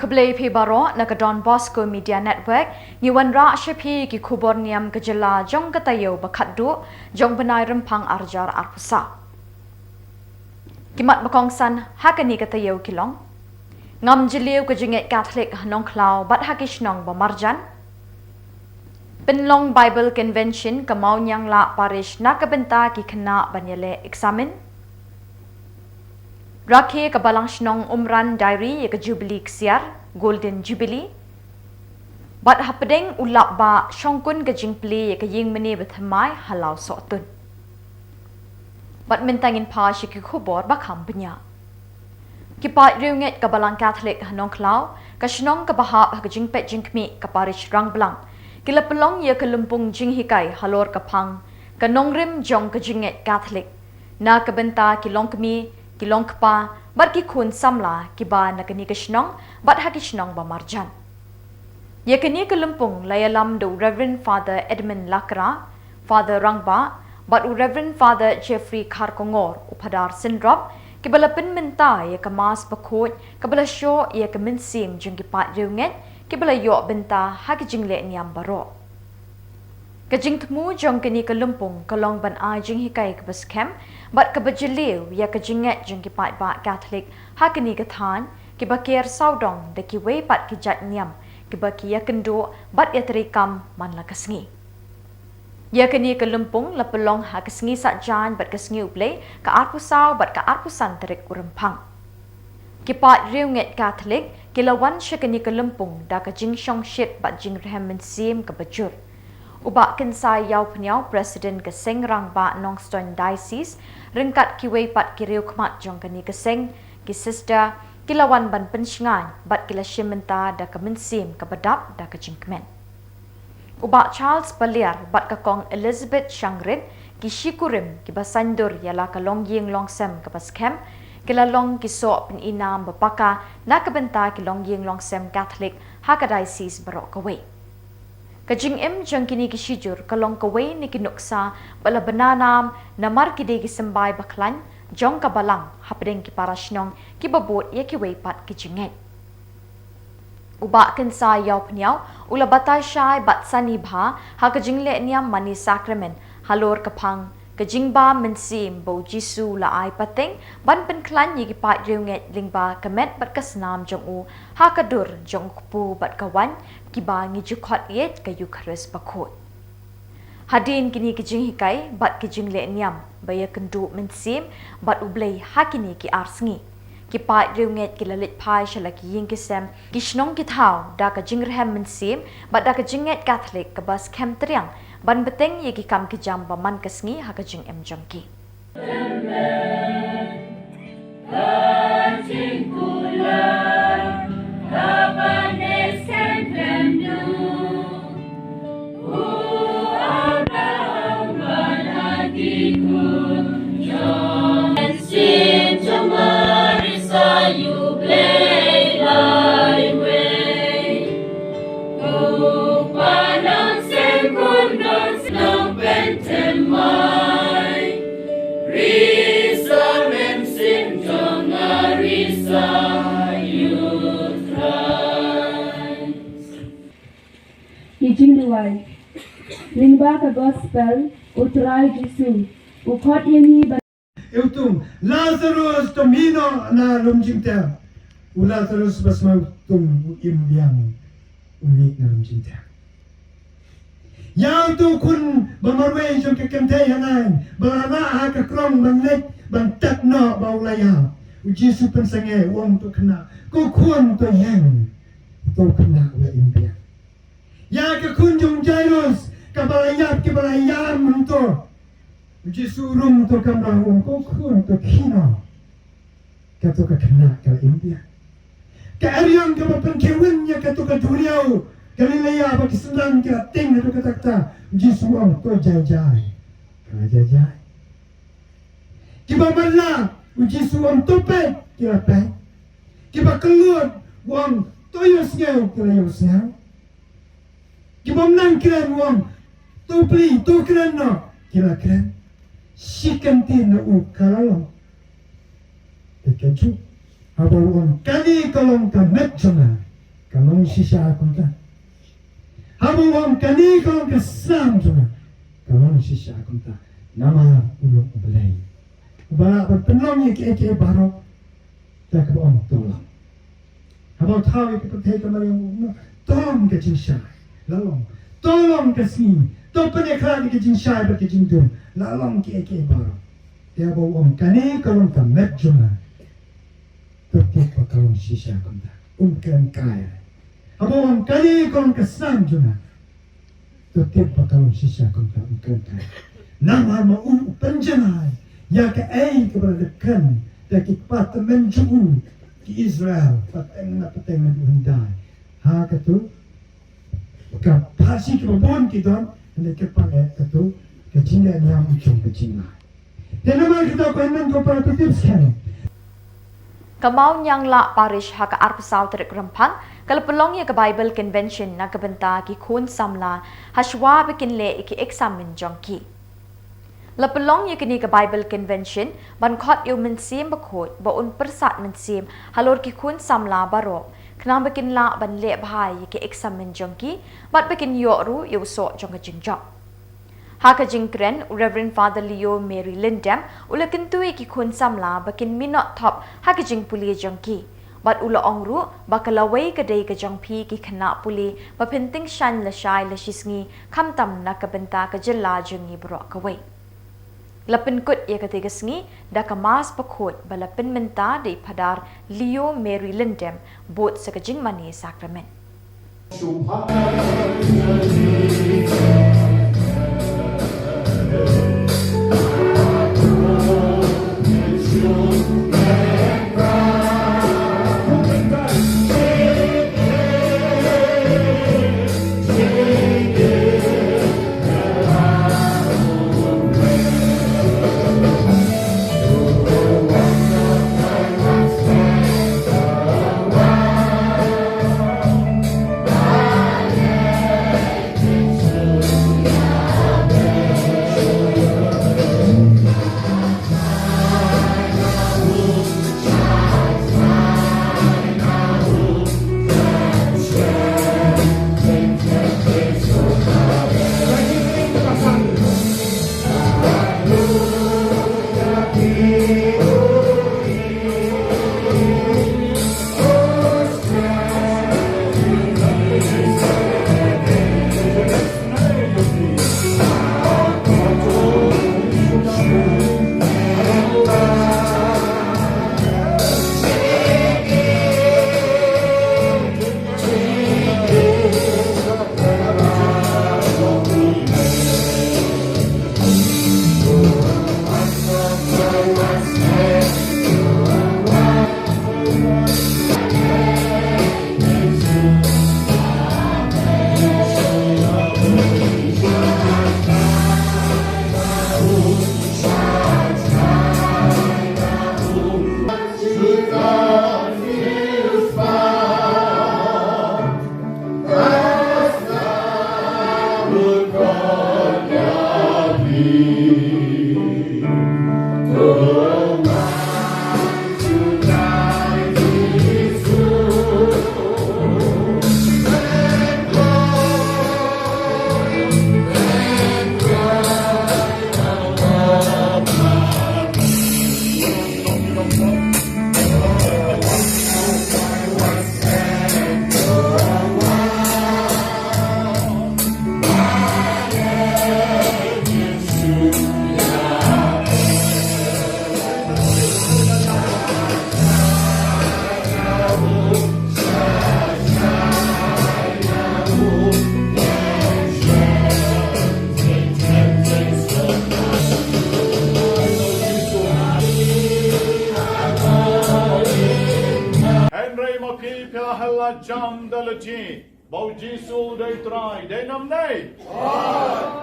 Khuborjylla Pibaro na donbosco media network ni wanra shepi ki Khuborjylla jong katayo bakaddu jong benai rempang arjar arpusa. Kimat bakongsan hakani katayo kilong ngam jiliu ke jinget Catholic nong klau bat hakish nong bamarjan Penlong Bible Convention kamau nyang la parish na kabenta ki kena banyale examen Rakhe kabalang shnong umran diary ke Jubilee ksiar Golden Jubilee Bat hapedeng ulap ba shongkun ke jingpli ke ying meni bethamai halau sotun Bat mentangin pa shiki Khubor bakham benya Kipat riunget kabalang Catholic nong klau ka shnong ka bahap ke jingpet jingkmi ka parish rangblang Kila pelong ia ke lumpung jinghikai halor kapang ka nongrim jong ke jinget Catholic na kabenta kilong kemi kilong kpa bat ki khun Samla ki ba na kani ke shnong bat ha ki shnong ba marjan ia kani ke lumpung layalam do Reverend Father Edmund Lakra Father Rangba bat Reverend Father Jeffrey Kharkongor upadar sindrop ki bala penmenta ia ke mas bakot ka bala sho ia ke mensim jong ki pat riunget ki bala yo benta ha ki jingle NIAM baro ka jingtmu jong kani ke lumpung kalong ban a jing hikai ke bas camp bat ka bajiliu ya ka jinget jong ki pat ba Catholic ha kani ke than ki ba ker saudong de ki we pat ki jat NIAM ki ba ki ya kendo bat ya terikam man la kasngi ya kani ke lumpung la pelong ha kasngi sat jan bat kasngi uple ka arpusau bat ka arpusan terik urempang ki pat riunget Catholic ki lawan syakani ke lumpung da ka jing shong shit bat jing rehem mensim ke bajur Ubak kensai yau penyau Presiden Keseng Rangba Nongstoin Diocese rengkat kiwei pat kiriu kmat jong kani keseng ki sister kilawan ban pensngan bat kila shimenta da ka mensim ka badap da ka jingkmen. Ubak Charles Baliar bat ka kong Elizabeth Shangrit ki shikurim ki basandur yala ka longying longsem ka baskem kila long ki so pen inam bapaka na ka benta ki longying longsem Catholic ha ka diocese barok kawei. Kajing jang kini kisijur kalong kawai ni kinuksa bala bananam na markide kisembay baklan jong kabalang hapdeng ki parashnong ki babot ya ki weipat kijinget. Uba kensa yaw penyaw ula batay syay bat sanibha ha kajingle NIAM mani sacrament halor kapang kajingba mensim bo Jisu la ay pateng ban penklan yi ki pat riunget lingba kamet bat kasnam jong u ha kadur jong kupu bat kawan kiba ngijukot yet ka Eucharist bakot. Hadin kini kijing hikai bat kijing le NIAM baya kendu mensim bat ublay hakini ki arsngi. Kipat riunget kilalit pai shalaki ying kisem kishnong kithaw da ka jingrehem mensim bat da ka jinget Catholic ka bas kem triang ban beteng ye ki kam ki jam ba man kasngi ha ka jing jongki. Kijingluway, lingba ka gospel, utray Jisu, ukot yemi ba... Eutung, Lazarus tomino na lumjingta, Lazarus basmaw tung imbiang, umik na lumjingta. Yaw tu kun bamarwe jong kekentay hanan, balana ha kakrong banglet, bantak no baulaya, Jisu pensange wong tu kena, kukun tu yang, tu kena ula imbiang. Ya ke kunjung Jairus kabalayap kabalayam untuk Jisurung to kamrahung kokun to kino kato ka kena ka India ka aryang ka mapankewin niya kato ka duriyaw Galilea ba kisendang ka ting na ka takta Jisuang to jajay ka jajay kiba mala Jisuang to pet kira pet kiba keluar wang toyos ngaw kira yos ngaw Kibam nang keren wong, tu pli, tu keren no, kira keren, sikanti na ukalalo. Ikaju, aba wong kani kalong ka metjona, kalong sisa kunta. Habang wang kani kalong kesam juga, kalong sisa kunta. Nama ulung ubelai. Ubala berpenolong yang ke barok, tak kebaong tolong. Habang tahu yang kita kamar yang tolong ke jinsai, lalong, tolong ke sini, tolong penekal ke jinsai berke jindung, lalong ke barok. Dia bawa kani kalong kamet juga. Tetap kalong sisa kunta, umkan kaya. Habang kani kalong kesam juga. Tetap kalong sisa kunta, umkan kaya. Nama mau penjenai, ya ke kepada kan, ya ke patah menjual ke Israel, pateng undai. Ha katu, kapasi kebun kita, hendak kepada katu, kecintaan yang ujung kecintaan. Dan nama kita konon kepada tips kan. Kamau yang la parish haka arpasau terik rempang, kalau pelong ya ke Bible Convention na kebenta ki kun samla, haswa bikin le iki eksamen jongki. Lapelong ya kini ke Bible Convention, ban khot yu mensim bakot, baun persat mensim, halor ki kun samla barok, kenang bikin la ban le bahai ya ke eksamen jongki, bat bikin yok ru yu sok jong ke jingjok. Haka jingkren, Reverend Father Leo Mary Lindem, ula kentui ki kun samla bikin minot top haka jing puli jongki. Bat ula ongru, bakalaway kadai ke jongpi ki kena puli, bapenting shan la syai la shisngi, kamtam na kabenta ke jela jengi berok kawai. Lapen kut ia ketiga sengi, dah kemas pakut balapen menta di padar Leo Mary Lindem, bot sekejing mani sakramen. jam dalaji bau jisu dai trai dai nam nei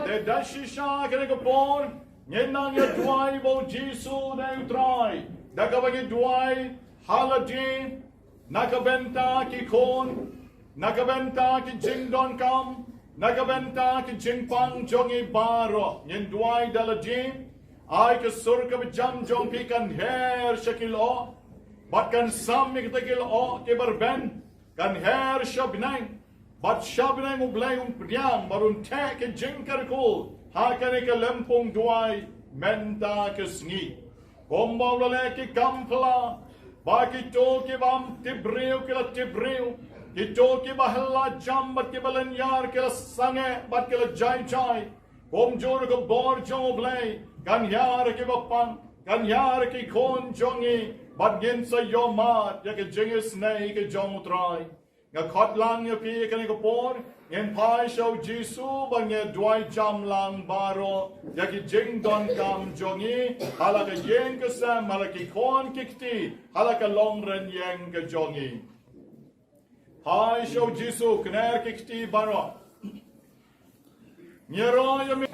de dashisha kene ko por nyenang ya duai bau jisu dai trai daga bagi duai halaji nakabenta ki kon nakabenta ki jingdon kam nakabenta ki jingpang jongi baro nyen duai dalaji ai ke surka jam jong pi kan her shakil o Bahkan sam mi kita kil o ke berben kan her shabnang bat shabnang ublay priang barun te ke jingkar ko ha kan ke lempung duai menta ke sngi kombaw lale ke kampla ba ki to ke bam tibreu ke la tibreu ki to ke bahalla jam bat ke balanyar ke la sange bat ke la jai jai kom jor ko bor jong ublay kan yar ke bapan kan yar ke kon jongi bat gen sa yomat ya ke jingis nei ke jong trai nga khot lang ya pi kan ko por en pai show jisu bang ya dwai jam lang baro ya ki jing don kam jongi hala ka yen ke sa mala ki kon kikti hala ka long ren yang ke jongi pai show jisu kner kikti baro nyero ya mi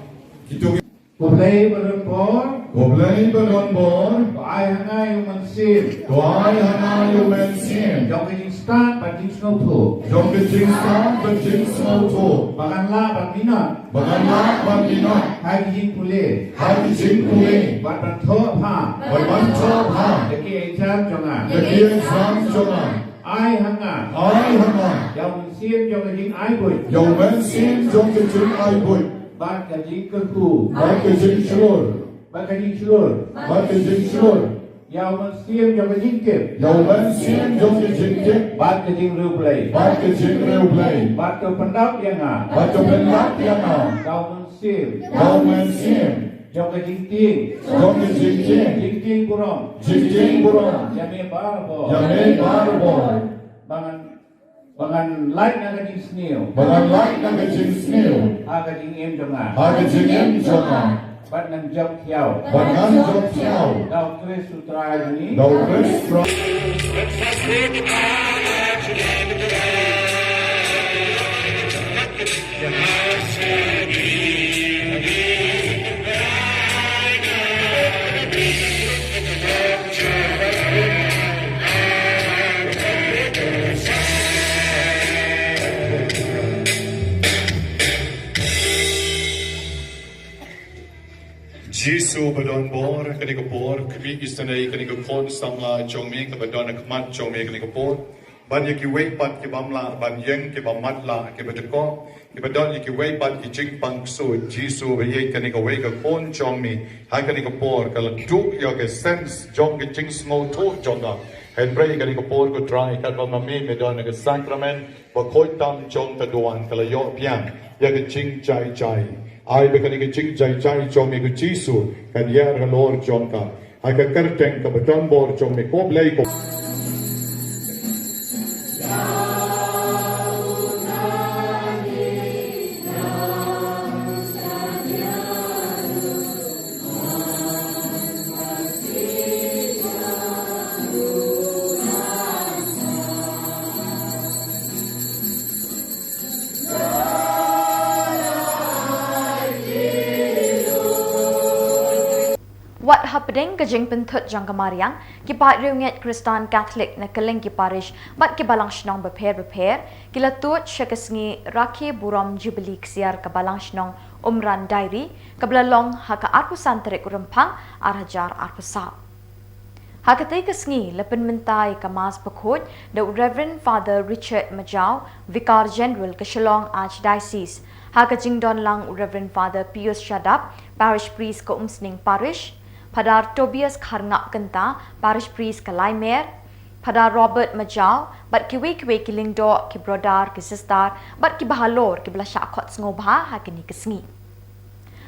Goblay berempor, Goblay beronbor, ai hangai umansin, Tuai hana yu mensin, jong kejing start pating snow tu, Jong ke jing sa, ke jing smau tu, bagan la baginot, Baganlah bandinot, hai kejing pule, Hai jing kule, bat bantu apa, Berbantu ha, deki ejam jonga, Kekian sang jongan, ai hanga, Ai hana, jong mensin jong kejing ai bui, Yu mensin, Jong ke jing ai bui, bat kejing kerku, Bat ke jing selur, bat kejing selur, Bat ke jing selur, yang mensin jong kejing kip, Yu mensin, Jong ke jing kip, bat kejing rublay, Bat ke jing reu blay, bat ke pendap yang a, Bat ke penat yang a, kau mensin, Yu mensin, jong kejing ting, Jong ke jing king, jing ting kurang, Jing king burung, yang me barbo, Yang me barbor, bangan light na kejing snail, Baganlah na ke jing snail, aga jing em jonga, Hai ke jing em jongan, bat nang jok kiau, Bagan jok siau, dau kres sutra ni, Dau kres from Jisu badon bor kani ko por kami istanai kani ko kon samla jongme ka badon kmat jongme kani ko por ban ye ki wei pat ki bamla ban yeng ki bamatla ki badko ki badon ye ki wei pat ki jing pang so Jisu be ye kani ko wei ka kon jongme ha kani ko por ka du yo ke sense jong ki jing smo to jonga hen pray kani ko por ko try ka ba mami me don ka sacrament ba koi tam jong ta doan kala yo pian ye ke jing chai chai ai be kani ke ching chai chai chom me ku Jisu kan yer ga lor chom ka ai ka kerteng ka beton bor chom me ko blai ko Wat hapdeng ke jing penthut jang kamariang ki pat riunget Kristan Catholic na keleng ki parish bat ki balang shnong beper ki latut syakesngi rakhe buram jubilee ksiar ka balang shnong umran diary kablalong haka arpusan terik RYMPHANG arhajar arpusap hakatay kesngi lepen mentai kamas pekut the Reverend Father Richard Majau Vicar General ke Shillong Archdiocese haka jingdon lang Reverend Father Pius Shadap Parish Priest ke Umsning Parish Padar Tobias Kharngak Kenta, Parish Priest Kalaimer, Padar Robert Majau, Bat Kiwe ki Lingdo, ki Brodar, ki Sistar, Bat ki Bahalor, ki Blashakot Ngobha, Hakini Kesngi.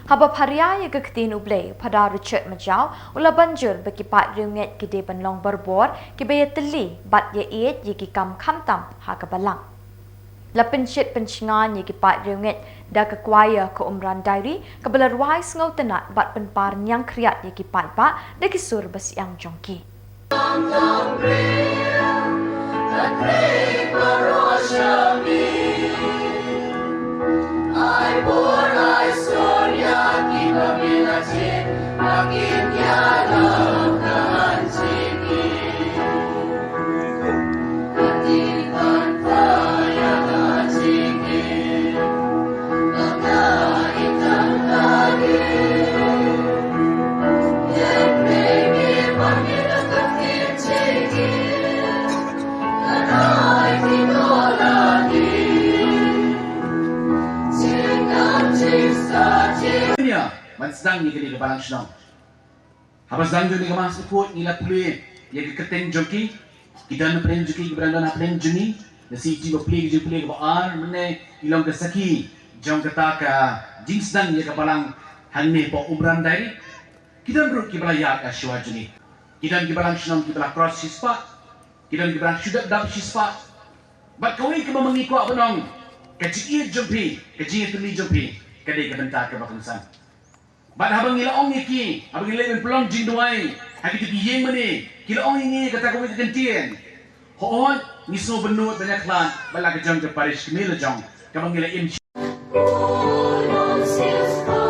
Haba Paria ya Gaktin Uble, Padar Richard Majau, Ula Banjur, Baki Pat Riunget ki Deban Long Berbor, ki Bayateli, Bat Ye Eet, Ye ki Kam Kamtam, Hakabalang. La penchit penchingan ye ki pat riunget da ka kwaya ko umran diary ka balarwai sngaw tenat bat penpar nyang kriat ye ki pat ba da ki sur bas yang jongki I bore I soria ki paminachi makin yala kanchiki katikan kaya kanchiki nakaitan lagi yet maybe pamina kakin chiki kanai man sedang ni kini ke balang Shillong. Habis sedang ni ke mas ikut nila play ya ke keteng joki kita nak play joki beranda nak play juni nasi ji play ke ar mene ilong ke saki jong kata ka jing sedang ya ke balang hanne po umran dari kita beruk ke balaya ka shwa juni kita ke balang Shillong kita cross sispa kita ke balang sudah dap sispa bat kawin ke mengikut benong kecil jumpi kecil tuli jumpi kadai ke bentar ke bakangsan bat habang nila ong iki habang nila pelong jing duai haki tu yeng mani kila ong ini kata kawin ke kentien hoon nisno benut banyak lan bala ke jong ke parish kemila jong kabang nila im Ulong Sispa,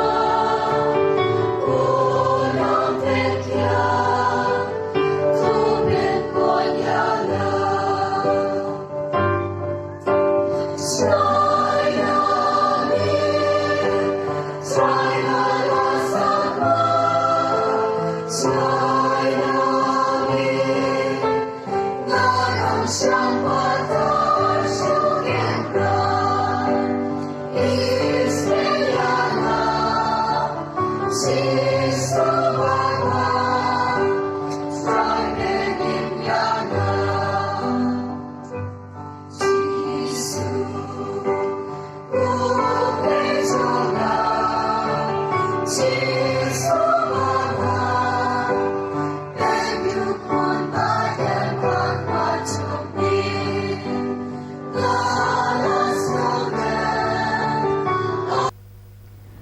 Ulong Petya, Khuborkhasi.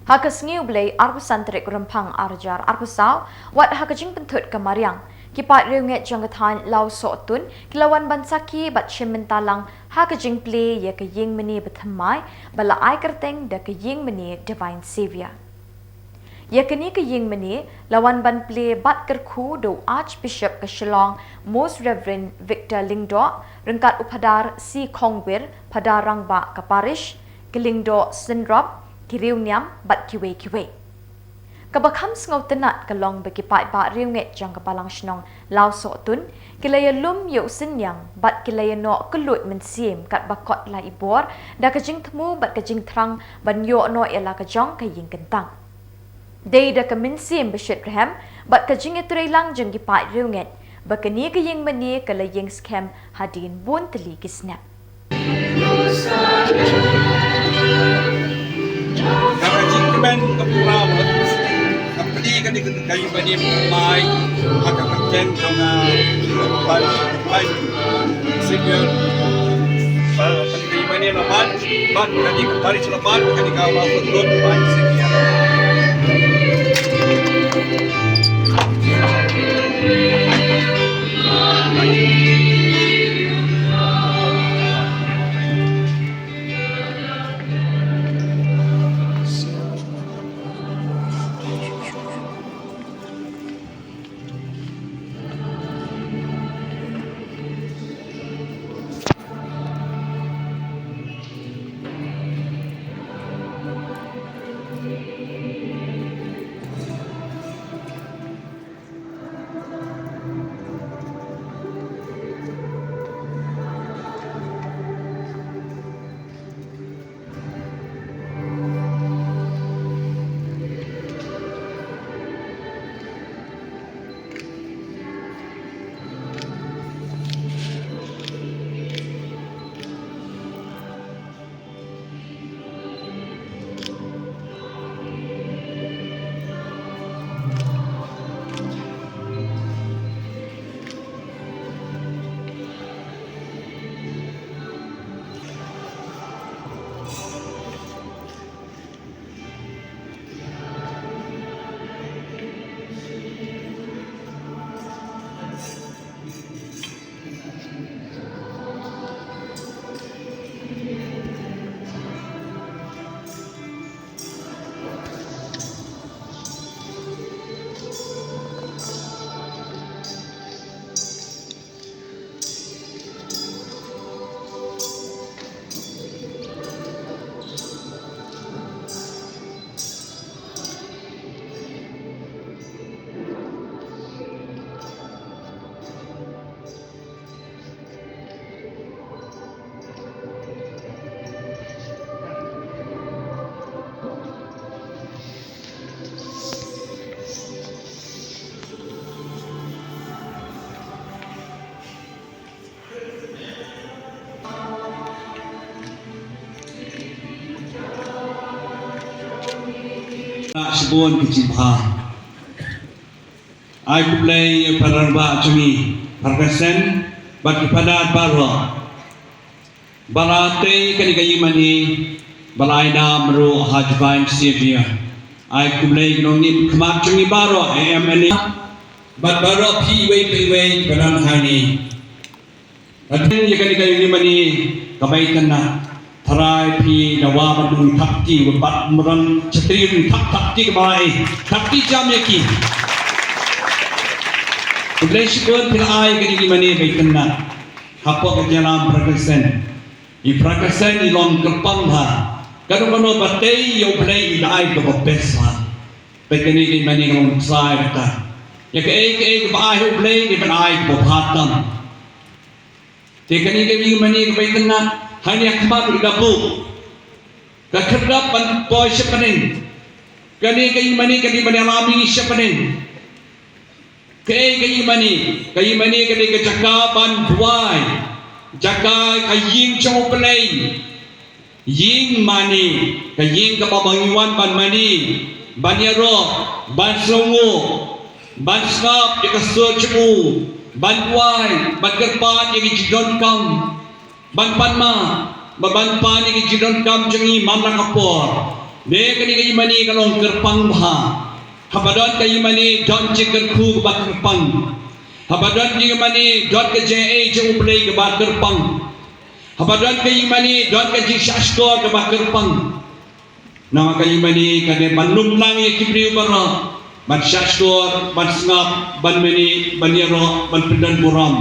Hakas ngiu blay arbusan terik rempang arjar arbusau wat hakajing pentut kemariang kipat riunget jangatan lau sotun kilawan bansaki bat shimentalang hakajing play ya ke ying meni betamai bala ai kerteng da ke ying meni divine savior ya kini ke ying meni lawan ban play bat kerku do archbishop ke Shillong most reverend Victor Lingdo rengkat upadar si Khongwir padar rangba ke parish ke Lingdo Sindrop kiriu niam bat kiwe. Kabakam sengau tenat kelong bagi pai ba riunget jang kepalang Shillong lau sotun kilaya lum yau senyang bat kilaya no kelut mensim kat bakot la ibor da kejing temu bat kejing terang ban yo no ela kejong kaying kentang. Dei da kemensim besyet rehem bat kejing etreilang jang ki pai riunget bakani kaying meni kalaying scam hadin bun teli kisnap. Karajing kemen kepurawat kapli kan kayu bani mai agak kerjeng sama ban senior kan kayu bani laman ban kan di kembali selamat kan di kawal betul ban senior Sebun kecimpa. Aku play penerba cumi perkesen bagi pada baru. Balate kani kayi mani balai na meru hajbain siapia. Aku play nongin kemak cumi baru AMN. Bat baru piway badan hani. Adin kani kayi mani kebaikan na. Tharai pi dawa madun thapti bat meran cetri thapti kebai thapti jam yaki Kudleshikun pilai kini mani baikna hapo kajalam prakesen I prakesen ilong kepang ha kano batei yo play idai ko besa pekeni kini mani ngong sai ta ya ke bai ho play ni banai ko bhatam tekani kini mani baikna hanya kemar gabu kekerap boy sepenin kani mani alami sepenin kani mani kejakaban buai jakai kaying cong play ying mani kaying kapabangiwan ban mani ban yaro ban songo ban skap ikasur cemu ban buai ban kerpan yang jidon kam ban panma ban pan yang jidon kam cengi mamla kapor de kani mani kalong kerpang bha habadon kay mani don chicken khu bat kerpang habadon kay mani don ke je je uplay ke bat kerpang habadon kay mani don ke je shasko ke bat kerpang nama kay mani kane banlum lang ye kibriu bara ban shasko ban ngap ban mani ban yero ban pedan buram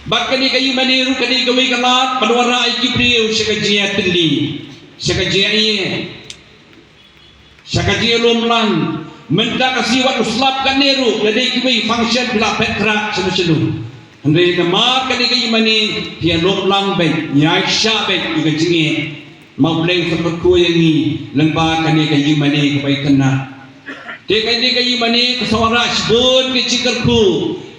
bat kani kayi mani ru kani gawai kalat panwara ai kibriu sekajia teli sekajia ie sekajia lomlang menta kasih wat uslap kaneru jadi kibai function bila petra selu andre nama kani kayi mani dia lomlang baik nyai sya baik ikajinge mau bleng sepeku yang ni lengba kani kayi mani kebai kena de kani kayi mani kesawara sebut ke cikerku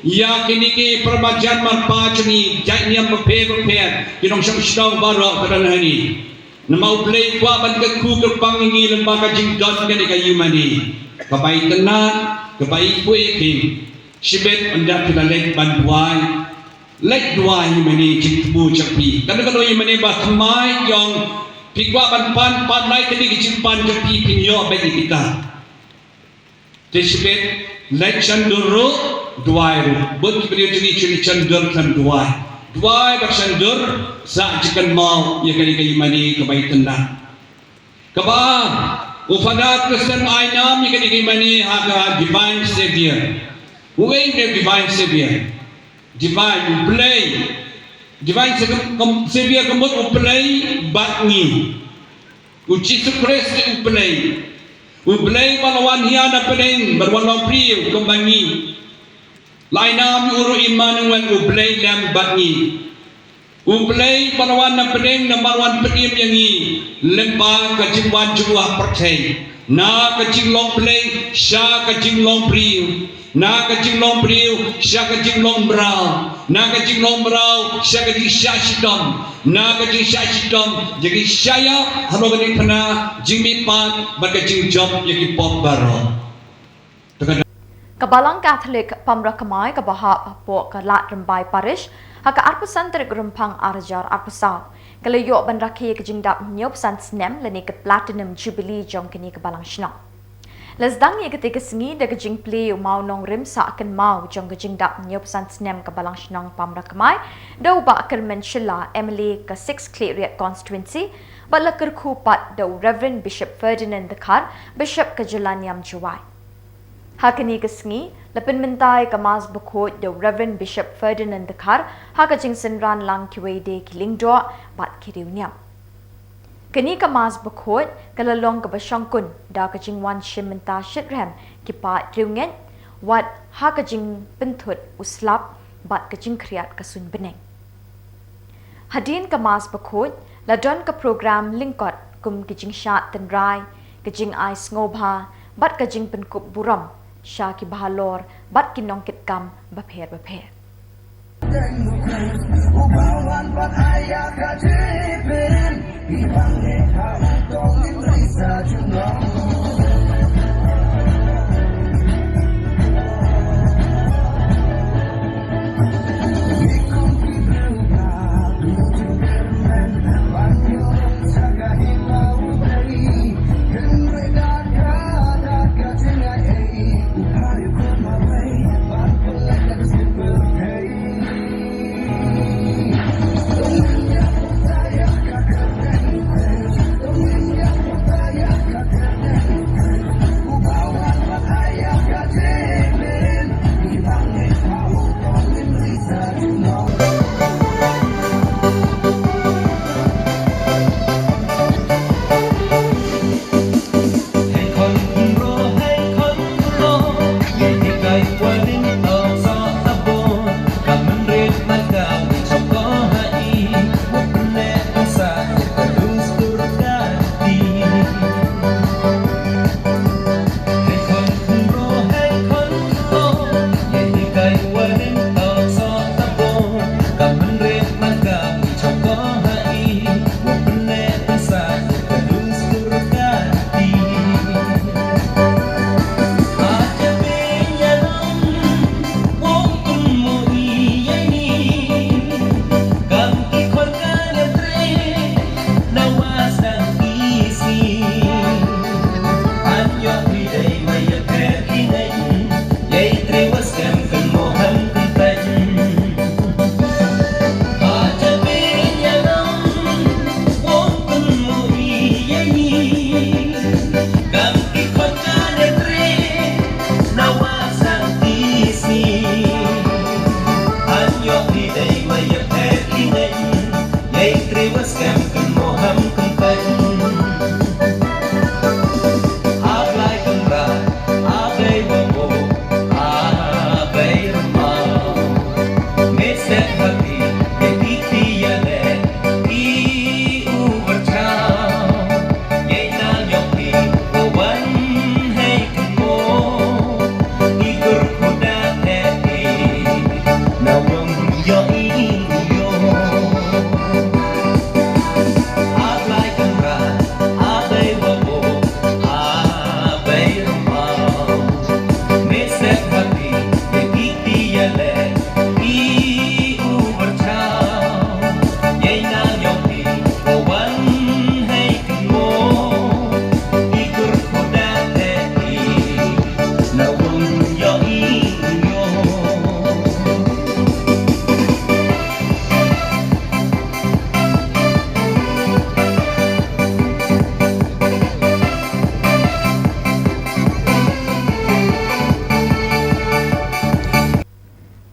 ya kini ke perbajan marpa ceni jainya berper kinong syang baru pada hari nama play kwa ban ke ku kerpang ini lembaga jingdon kani kayu mani kebaik tenan kebaik kue king sibet anda kita lek ban duai mani jingbu cepi kalau ini mani bah mai yang pikwa ban pan lai kini kecimpan cepi pinyo bagi kita sibet lek canduru duai ru buat kita ciri cendur kan duai bercendur sa jikan mau ya kali mani kebaikan dah keba ufadat Kristen NIAM ya kali mani haga divine savior uang divine savior divine savior kemut uplay batni uci sukres uplay malawan hiana pening berwarna priu kembangi lainam uru Emmanuel ublay lam batni ublay panawan na pening na marwan penim yangi lempa kajingwan juah percay na kajinglong play sya kajinglong priu na kajinglong priu sya kajinglong brau na kajinglong brau sya kajing sya sidom na kajing sya sidom jadi syaya halo gani pana jingmi pat bagajing job yaki pop baro Kebalang Katolik pamrakamai kabahap po kalat rembai parish haka arpusan terik rempang arjar arpusau kalayok banraki kejingdap nyop san snem leni ket platinum jubilee jong kini kebalang shnong lesdang ye ketika sengi de kejing play mau nong rim sa akan mau jong kejingdap nyop san snem kebalang shnong pamrakamai dau ba akan menshila Emily ke 6 Cleriot constituency balakar kupat dau Reverend Bishop Ferdinand Dekar Bishop Khuborjylla Juwai Hakini kesengi, lepen mentai kemas bekut the Reverend Bishop Ferdinand Dekar, haka jing senran lang kiwei de kiling doa bat kiriu niam. Kini kemas bekut, kalalong kebasyangkun, da kajing wan shim menta shitrem, kipat riunget, wat haka jing pentut uslap, bat kajing kriat kasun beneng. Hadin kemas bekut, ladon ke program lingkot, kum kajing syat tenrai, kajing ais ngobha, bat kajing penkup buram, Syaki bahalor bat kinong kitkam bapher.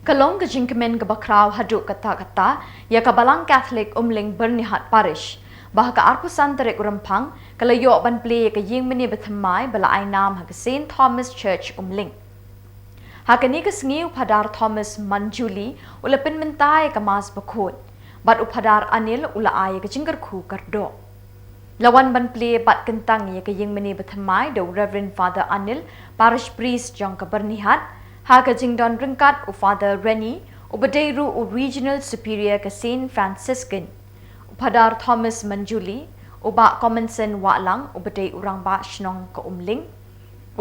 Kalong kejingkemen kebakrau haduk kata-kata ya kabalang Catholic umling bernihat parish bahaka arpusan terik RYMPHANG kalayok ban play ke ying meni bethamai bala ainam ha St Thomas Church umling hakani ke sengi upadar Thomas Manjuli ulapin mentai ke mas bakut bat upadar Anil ula ay ke jingkerku kardo lawan ban play bat kentang ya ke ying meni bethamai the Reverend Father Anil parish priest jong ke bernihat Haka jingdon ringkat u Father Rennie ubadeiru u Regional Superior ke Saint Franciscan upadar Thomas Manjuli uba Commonson Walang ubadei urang ba Shnong ke umling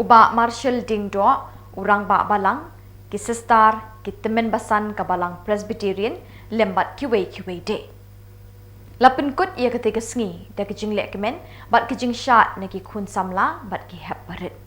uba Marshal Dingdo urang ba balang ki Sister ki temen basan ke balang Presbyterian lembat kiwe de lapin kut ia ketika sengi da kejing lek kemen bat kejing syat naki kun Samla bat ki hep barit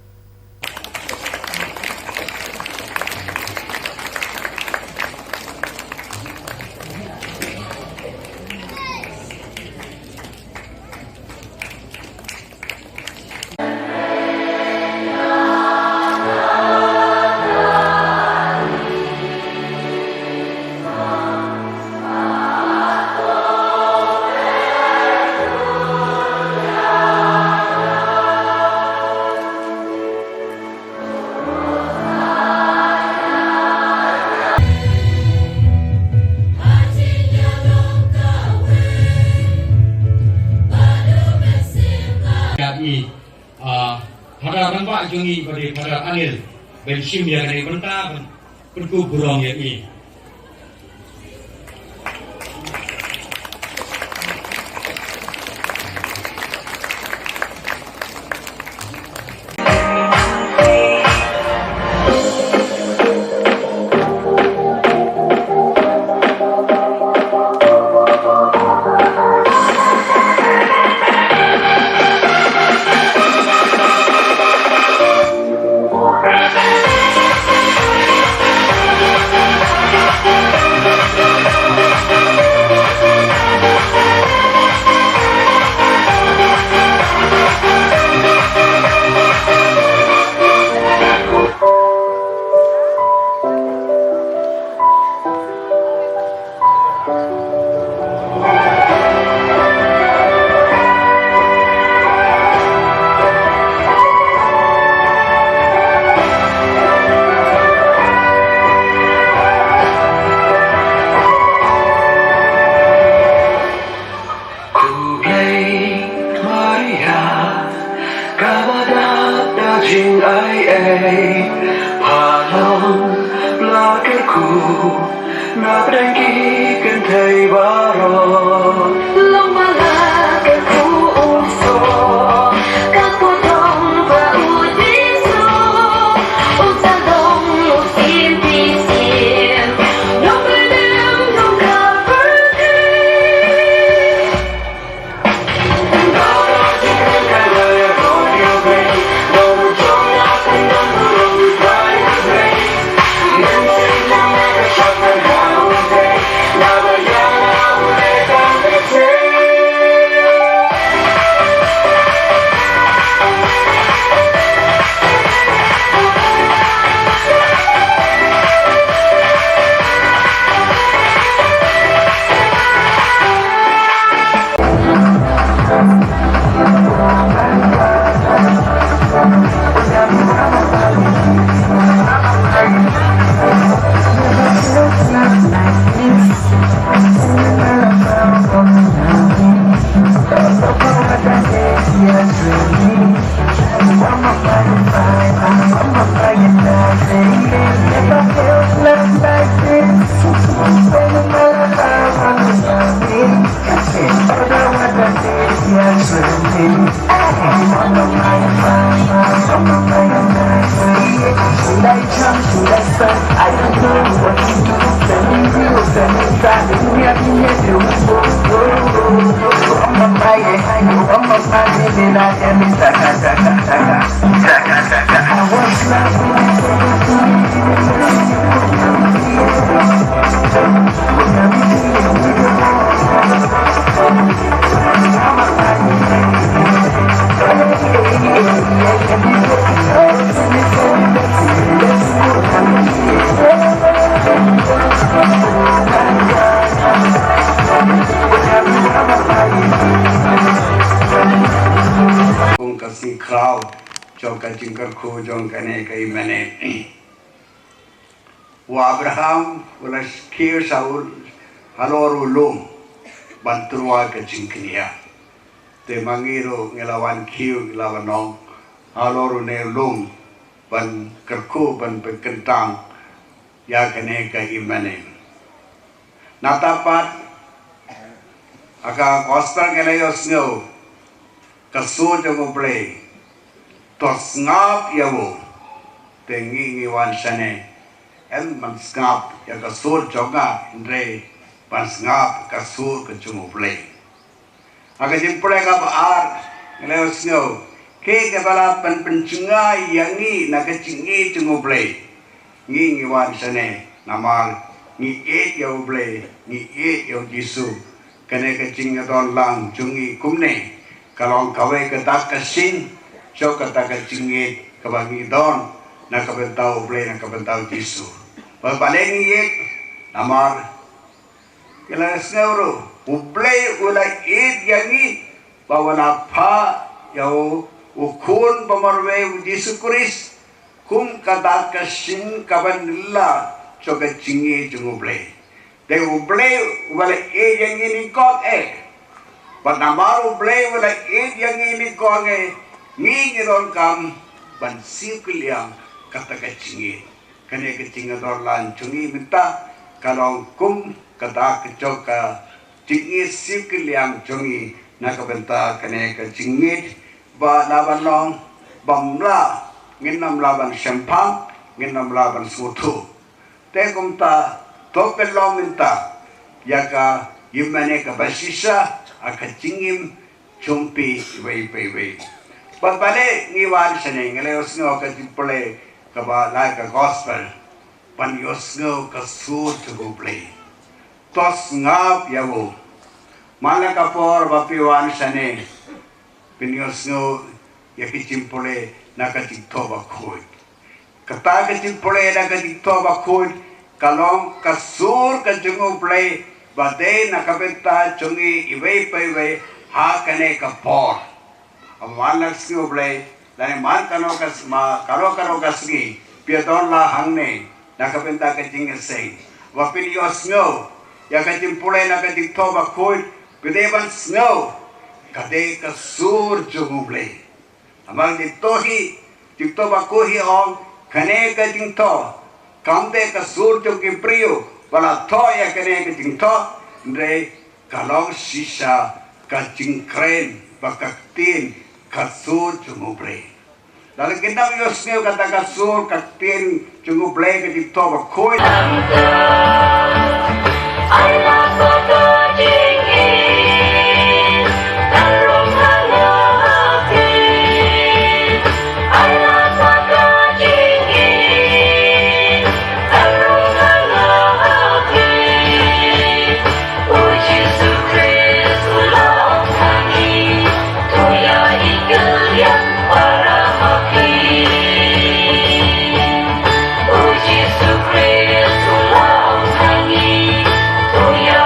pada rangka jungi pada Anil bensim yang dari benta berku burung ya i Now Kung kasing crowd, jong kajing kerku, jong kane kai mane. Wa Abraham wala kir saul haloru lum banturwa kajing knia. Te mangiro ngelawan kiu ngelawan nong haloru ne lum ban kerku ban bekentang ya kane kai mane. Natapat aka gospel ngelayos ngau kasu jong play tos ngap yawo tengi ngiwan sane en man ngap ya kasu jonga ndre man ngap kasu ke jong play aga jim play ka ar ngelayos ngau ke bala pen pencungai yangi na ke cingi jong play ngiwan sane namal ni yawo play ni yawo jisu kene ke cinga don lang jungi kumne kalau kawai ketak kesin, so ketak kecingit kebangi don, nak kebentau play nak kebentau jisu. Berbalik ngit, namar, kila senyuru, uplay ulai it yangi, bawa napa, yau ukun pemarwe jisu kuris, kum ketak kesin kabandilla, so kecingit jung uplay. They uplay ulai it yangi ni kot But namaru play wala it yang ini konge ngi ron kam ban sikul yang kata kecingi kene kecinga dor lan cungi minta kalau kum kata kecoka cingi sikul yang cungi nak benta kene kecingi ba laban long bamla nginam laban sempang nginam laban sutu te kumta topel long minta yaka yimane ka basisa akacingim chumpi wei. Pagpale ngiwan sene ngaleos ngo kajipole kaba like a gospel pan yos ngo kasur to play. Tos ngap yawo. Mana kapor bapiwan sene pinyos ngo yakichimpole nakajitoba koy. Kata kachimpole nakajitoba koy kalong kasur kajungo play Badai nakabenta chungi iway pa iway ha kane kapor. Amanak siyo blay dani man kano kasgi piadon la hangne nakabenta kajing sing. Wapin yo snow ya kajing pulay nakajing toba koy pideban snow kade kasur jungu blay. Amang ditohi ditoba kohi ong kane kajing to kamde kasur jungi priyo. Wala to ya kene kajing to ndre kalong sisa kajing kren bakaktin kasur cunguble. Lalu kita yosnya kata kasur kaktin cunguble kajing to bakoy. Oh,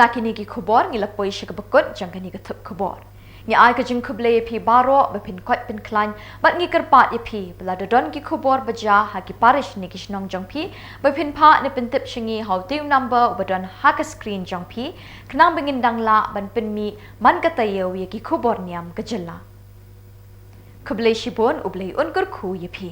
dakini ki khubor ngilapoi shikabakut jangkani ka thup khubor. Ngi ai ka jing khuble pi baro bepin kwat pin klan bat ngi kerpat pi bela dodon ki khubor baja ha ki parish ni kishnong jangpi bepin pha ne pin tip shingi how team number badon ha ka screen jangpi knang bengin dangla ban pin mi man ka tayo ye ki khubor niam ka jilla. Khuble shibon ublei unkur khu ye pi.